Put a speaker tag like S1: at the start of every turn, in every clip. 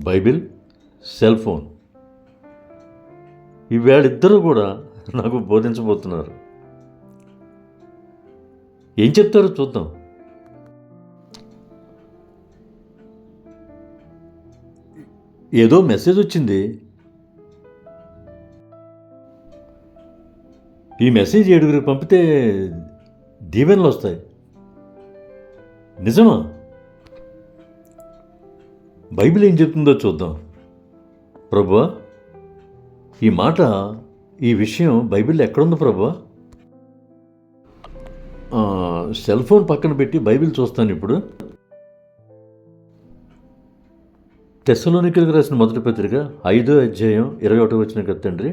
S1: Bible, cell phone, వీళ్ళిద్దరూ కూడా నాకు బోధించబోతున్నారు. ఏం చెప్తారో చూద్దాం. ఏదో మెసేజ్ వచ్చింది. ఈ మెసేజ్ 7 పంపితే దీవెనలు వస్తాయి. నిజమా? బైబిల్ ఏం చెప్తుందో చూద్దాం. ప్రభువా, ఈ మాట, ఈ విషయం బైబిల్లో ఎక్కడుంది ప్రభువా? సెల్ ఫోన్ పక్కన పెట్టి బైబిల్ చూస్తాను ఇప్పుడు. తెస్సలోనికీయులకు రాసిన మొదటి పత్రిక 5వ అధ్యాయం 21వ వచనం కదా తండ్రి.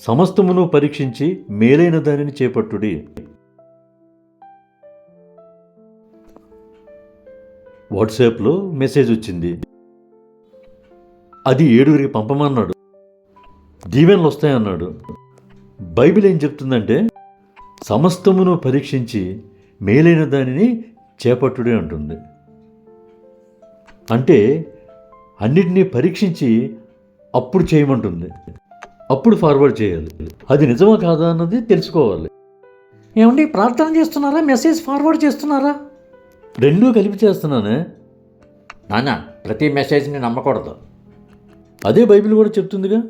S1: సమస్తమును పరీక్షించి మేలైన దానిని చేపట్టుడి. వాట్సాప్లో మెసేజ్ వచ్చింది. అది 7 పంపమన్నాడు. దీవెనలు వస్తాయన్నాడు. బైబిల్ ఏం చెప్తుందంటే సమస్తమును పరీక్షించి మేలైన దానిని చేపట్టుడే అంటుంది. అంటే అన్నిటినీ పరీక్షించి అప్పుడు చేయమంటుంది. అప్పుడు ఫార్వర్డ్ చేయాలి. అది నిజమా కాదా అన్నది తెలుసుకోవాలి.
S2: ఏమండి, ప్రార్థన చేస్తున్నారా, మెసేజ్ ఫార్వర్డ్ చేస్తున్నారా?
S1: రెండూ కలిపి చేస్తున్నానే.
S2: నాన్న, ప్రతి మెసేజ్ని నమ్మకూడదు.
S1: అదే బైబిల్ కూడా చెప్తుందిగా.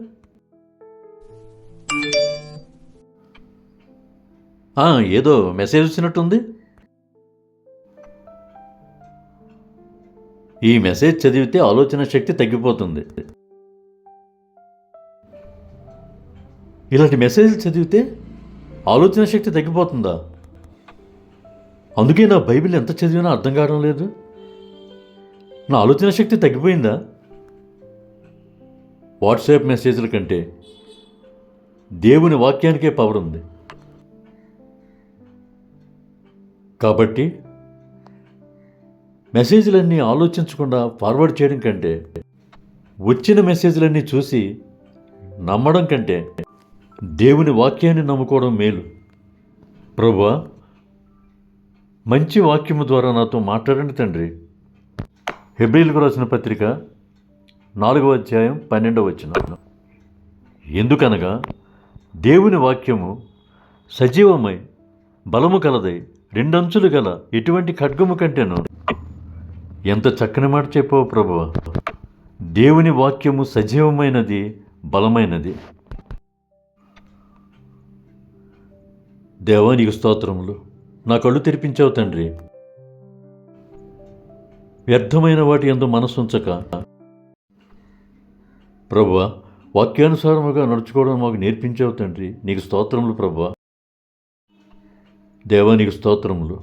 S1: ఏదో మెసేజ్ వచ్చినట్టుంది. ఈ మెసేజ్ చదివితే ఆలోచన శక్తి తగ్గిపోతుంది. ఇలాంటి మెసేజ్లు చదివితే ఆలోచన శక్తి తగ్గిపోతుందా? అందుకే నా బైబిల్ ఎంత చదివినా అర్థం కావడం లేదు. నా ఆలోచన శక్తి తగ్గిపోయిందా? వాట్సాప్ మెసేజ్ల కంటే దేవుని వాక్యానికే పవర్ ఉంది. కాబట్టి మెసేజ్లన్నీ ఆలోచించకుండా ఫార్వర్డ్ చేయడం కంటే, వచ్చిన మెసేజ్లన్నీ చూసి నమ్మడం కంటే దేవుని వాక్యాన్ని నమ్ముకోవడం మేలు. ప్రభువా, మంచి వాక్యము ద్వారా నాతో మాట్లాడండి తండ్రి. హెబ్రీయులకు రాసిన పత్రిక 4వ అధ్యాయం 12వ వచనం. ఎందుకనగా దేవుని వాక్యము సజీవమై బలము కలదై 2 అంచులు గల ఎటువంటి ఖడ్గము కంటేను. ఎంత చక్కని మాట చెప్పావు ప్రభువా. దేవుని వాక్యము సజీవమైనది, బలమైనది. దేవా, నీకు స్తోత్రములు. నా కళ్ళు తెరిపించావు తండ్రి. వ్యర్థమైన వాటి యందు మనసుంచక ప్రభువా, వాక్యానుసారముగా నడుచుకోవడం మాకు నేర్పించావు తండ్రి. నీకు స్తోత్రములు ప్రభువా. దేవా, నీకు స్తోత్రములు.